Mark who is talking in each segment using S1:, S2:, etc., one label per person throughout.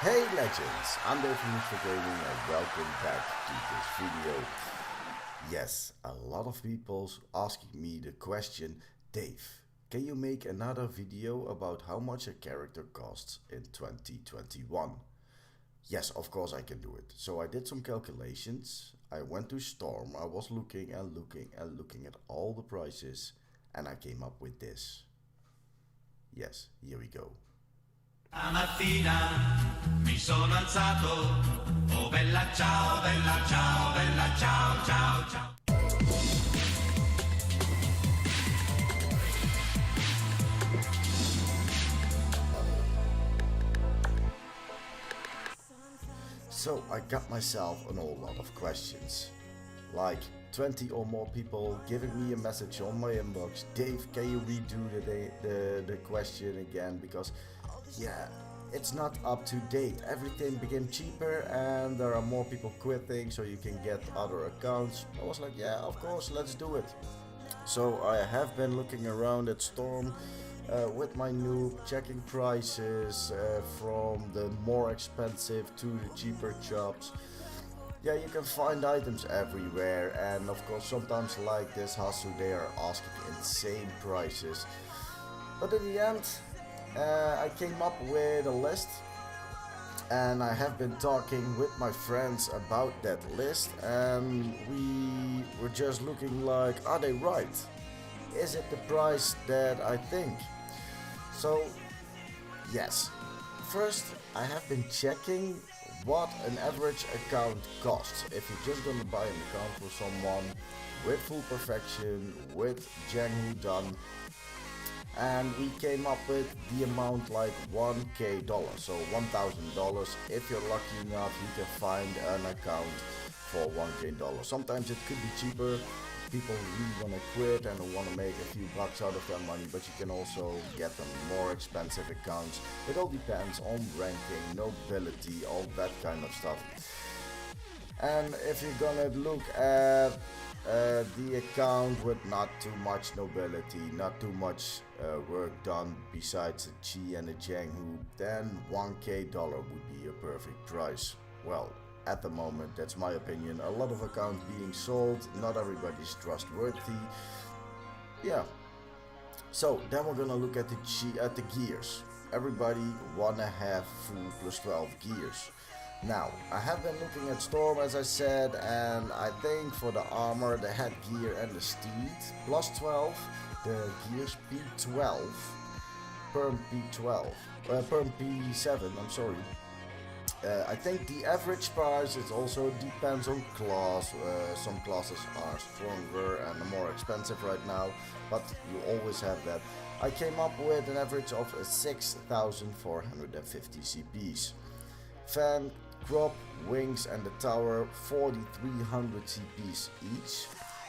S1: Hey legends, I'm Dave from for Gaming and welcome back to this video. Yes, a lot of people asking me the question, Dave, can you make another video about how much a character costs in 2021? Yes, of course I can do it. So I did some calculations, I went to Storm, I was looking and looking and looking at all the prices and I came up with this. Yes, here we go.
S2: Stamattina mi sono alzato, oh bella ciao, bella ciao, bella ciao, ciao, ciao.
S1: So I got myself an whole lot of questions. Like 20 or more people giving me a message on my inbox. Dave, can you redo the question again? Because yeah, it's not up to date. Everything became cheaper and there are more people quitting so you can get other accounts. I was like, yeah, of course, let's do it. So I have been looking around at Storm with my noob, checking prices from the more expensive to the cheaper shops. Yeah, you can find items everywhere, and of course sometimes like this Hasu they are asking insane prices. But in the end, I came up with a list and I have been talking with my friends about that list and we were just looking like, are they right? Is it the price that I think? So yes, first I have been checking what an average account costs. If you're just gonna buy an account for someone with full perfection, with Jianghu done, and we came up with the amount like $1K, so $1,000. If you're lucky enough, you can find an account for $1K. Sometimes it could be cheaper. People really want to quit and want to make a few bucks out of their money, but you can also get them more expensive accounts. It all depends on ranking, nobility, all that kind of stuff. And if you're gonna look at the account with not too much nobility, not too much work done besides a Chi and a Jianghu, then $1K would be a perfect price. Well, at the moment, that's my opinion. A lot of accounts being sold, not everybody's trustworthy. Yeah. So then we're gonna look at the gears. Everybody wanna have full plus 12 gears. Now, I have been looking at Storm as I said, and I think for the armor, the headgear and the steed, plus 12, the gears P12, perm P12, perm P7, I'm sorry. I think the average price is also depends on class. Some classes are stronger and more expensive right now, but you always have that. I came up with an average of 6,450 CPs. Fan, crop, wings and the tower 4,300 CPs each.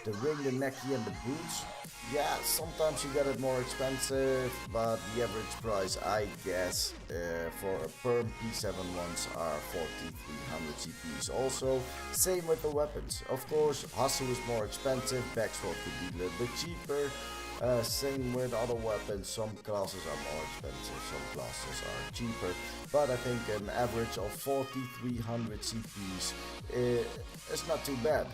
S1: The ring, the necky and the boots, yeah, sometimes you get it more expensive, but the average price I guess for a perm P7 ones are 4,300 CPs. Also, same with the weapons. Of course, Hasu is more expensive, backsword could be a little bit cheaper. Same with other weapons, some classes are more expensive, some classes are cheaper, but I think an average of 4,300 CPs is not too bad.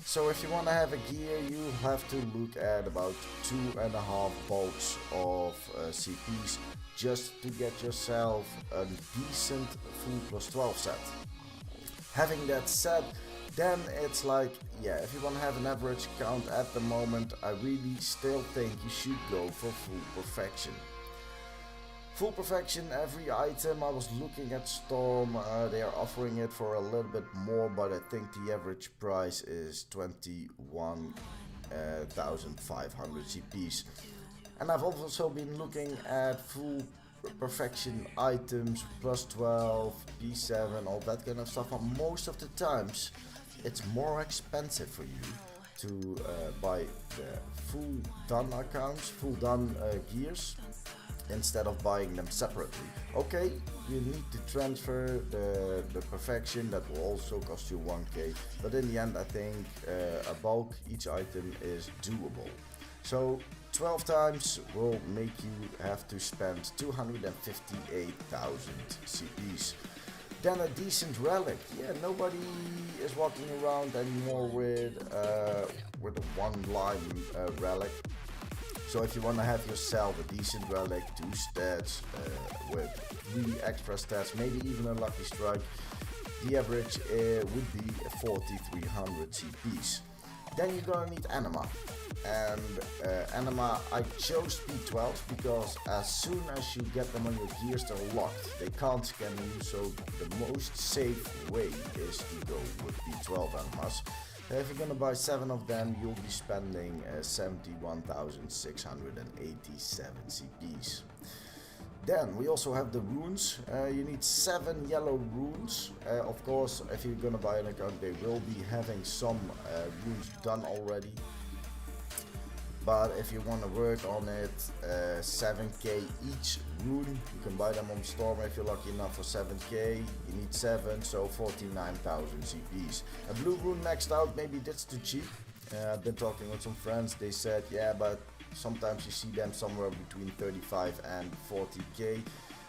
S1: So if you want to have a gear, you have to look at about 2.5 bulks of CPs just to get yourself a decent full plus 12 set. Having that said, then it's like, yeah, if you want to have an average count at the moment, I really still think you should go for full perfection. Full perfection, every item. I was looking at Storm, they are offering it for a little bit more, but I think the average price is 21,500 CPs. And I've also been looking at full perfection items, plus 12, P7, all that kind of stuff, and most of the times it's more expensive for you to buy the full done accounts, full done gears, instead of buying them separately. Okay, you need to transfer the perfection, that will also cost you 1K, but in the end I think a bulk each item is doable. So 12 times will make you have to spend 258,000 CPs. Then a decent relic. Yeah, nobody is walking around anymore with a one line relic. So if you want to have yourself a decent relic, 2 stats with 3 extra stats, maybe even a lucky strike, the average would be 4300 CPs. Then you're gonna need anima. And anima, I chose P12 because as soon as you get them on your gears, they're locked. They can't scan you, so the most safe way is to go with P12 animas. If you're gonna buy 7 of them, you'll be spending 71,687 CPs. Then we also have the runes. You need 7 yellow runes. Of course, if you're gonna buy an account, they will be having some runes done already. But if you want to work on it, 7k each rune. You can buy them on Storm if you're lucky enough for 7k. You need 7, so 49,000 CPs. A blue rune maxed out, maybe that's too cheap. I've been talking with some friends, they said, yeah, but sometimes you see them somewhere between 35 and 40k.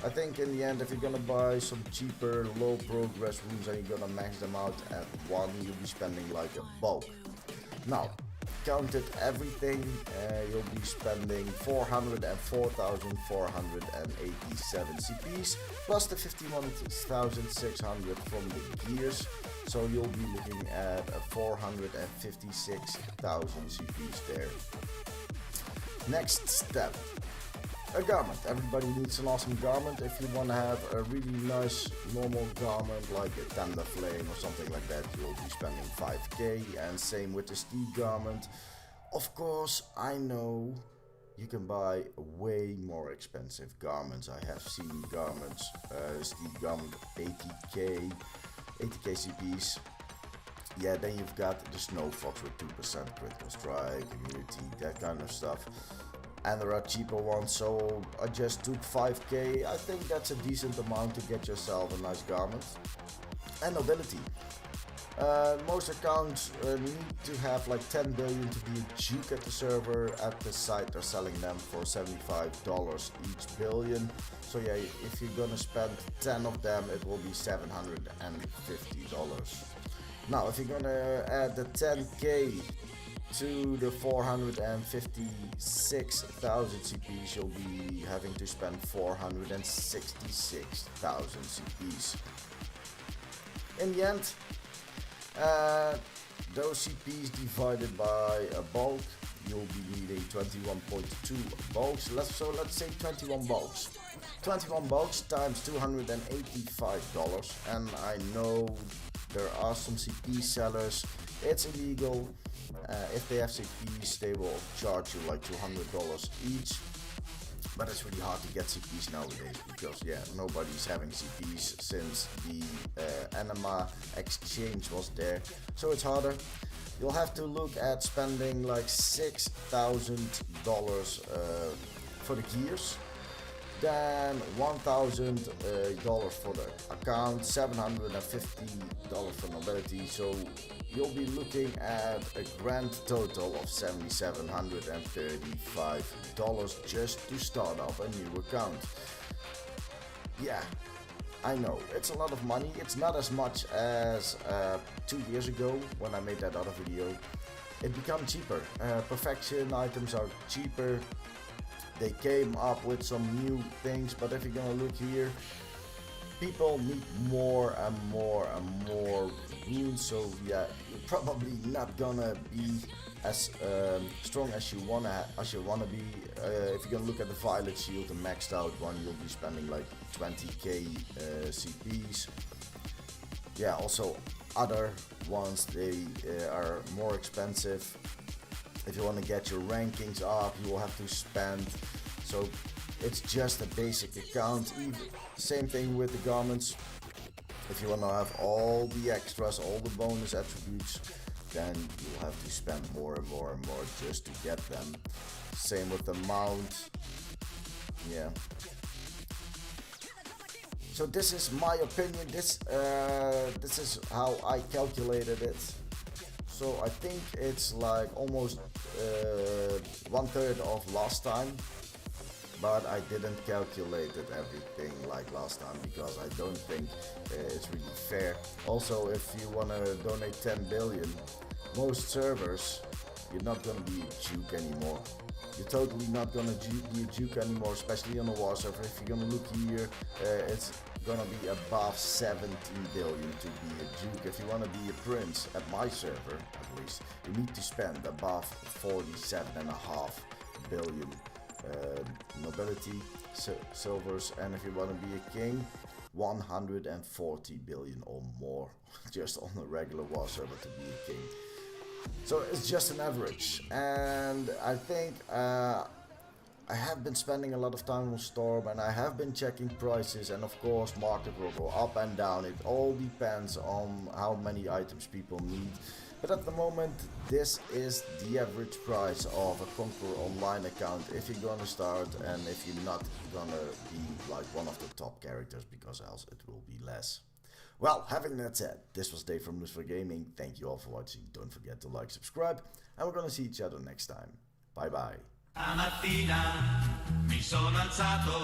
S1: I think in the end, if you're gonna buy some cheaper, low progress runes and you're gonna max them out at 1, you'll be spending like a bulk. Now, counted everything, you'll be spending 404,487 CPs plus the 51,600 from the gears, so you'll be looking at 456,000 CPs there. Next step, a garment. Everybody needs an awesome garment. If you want to have a really nice normal garment like a tender flame or something like that, you'll be spending 5k, and same with the steed garment. Of course, I know you can buy way more expensive garments. I have seen garments, steed garment 80k CPs. Yeah, then you've got the snow fox with 2% critical strike, immunity, that kind of stuff. And there are cheaper ones, so I just took 5k. I think that's a decent amount to get yourself a nice garment. And nobility. Most accounts need to have like 10 billion to be a duke at the server. At the site they're selling them for $75 each billion. So yeah, if you're gonna spend 10 of them, it will be $750. Now if you're gonna add the 10k to the 456,000 CPs, you'll be having to spend 466,000 CPs. In the end, those CPs divided by a bulk, you'll be needing 21.2 bulks. Let's say 21 bulks. 21 bulks times $285, and I know there are some CP sellers, it's illegal. If they have CPs, they will charge you like $200 each. But it's really hard to get CPs nowadays because yeah, nobody's having CPs since the anima exchange was there. So it's harder. You'll have to look at spending like $6,000 for the gears. Then $1,000 for the account, $750 for nobility, so you'll be looking at a grand total of $7,735 just to start up a new account. Yeah, I know, it's a lot of money. It's not as much as 2 years ago when I made that other video. It became cheaper. Perfection items are cheaper. They came up with some new things, but if you're gonna look here, people need more and more and more runes, so yeah, you're probably not gonna be as strong as you wanna be. If you're gonna look at the violet shield, the maxed out one, you'll be spending like 20k CPs. Yeah, also other ones, they are more expensive. If you want to get your rankings up, you will have to spend. So it's just a basic account. Same thing with the garments. If you want to have all the extras, all the bonus attributes, then you'll have to spend more and more and more just to get them. Same with the mount. Yeah. So this is my opinion. This is how I calculated it. So I think it's like almost 1/3 of last time, but I didn't calculate it everything like last time because I don't think it's really fair. Also, if you want to donate 10 billion, most servers, you're not gonna be a juke anymore. You're totally not gonna be a juke anymore, especially on a war server. If you're gonna look here, it's gonna be above 17 billion to be a juke. If you wanna be a prince, at my server at least, you need to spend above 47.5 billion nobility silvers, and if you wanna be a king, 140 billion or more just on a regular war server to be a king. So it's just an average, and I think I have been spending a lot of time on Storm, and I have been checking prices, and of course market will go up and down. It all depends on how many items people need, but at the moment this is the average price of a Conqueror Online account if you're gonna start, and if you're not gonna be like one of the top characters, because else it will be less. Well, having that said, this was Dave from Lucifer Gaming. Thank you all for watching. Don't forget to like, subscribe, and we're gonna see each other next time. Bye bye.
S2: Stamattina mi sono alzato,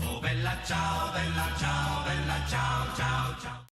S2: oh bella ciao, ciao, ciao, ciao.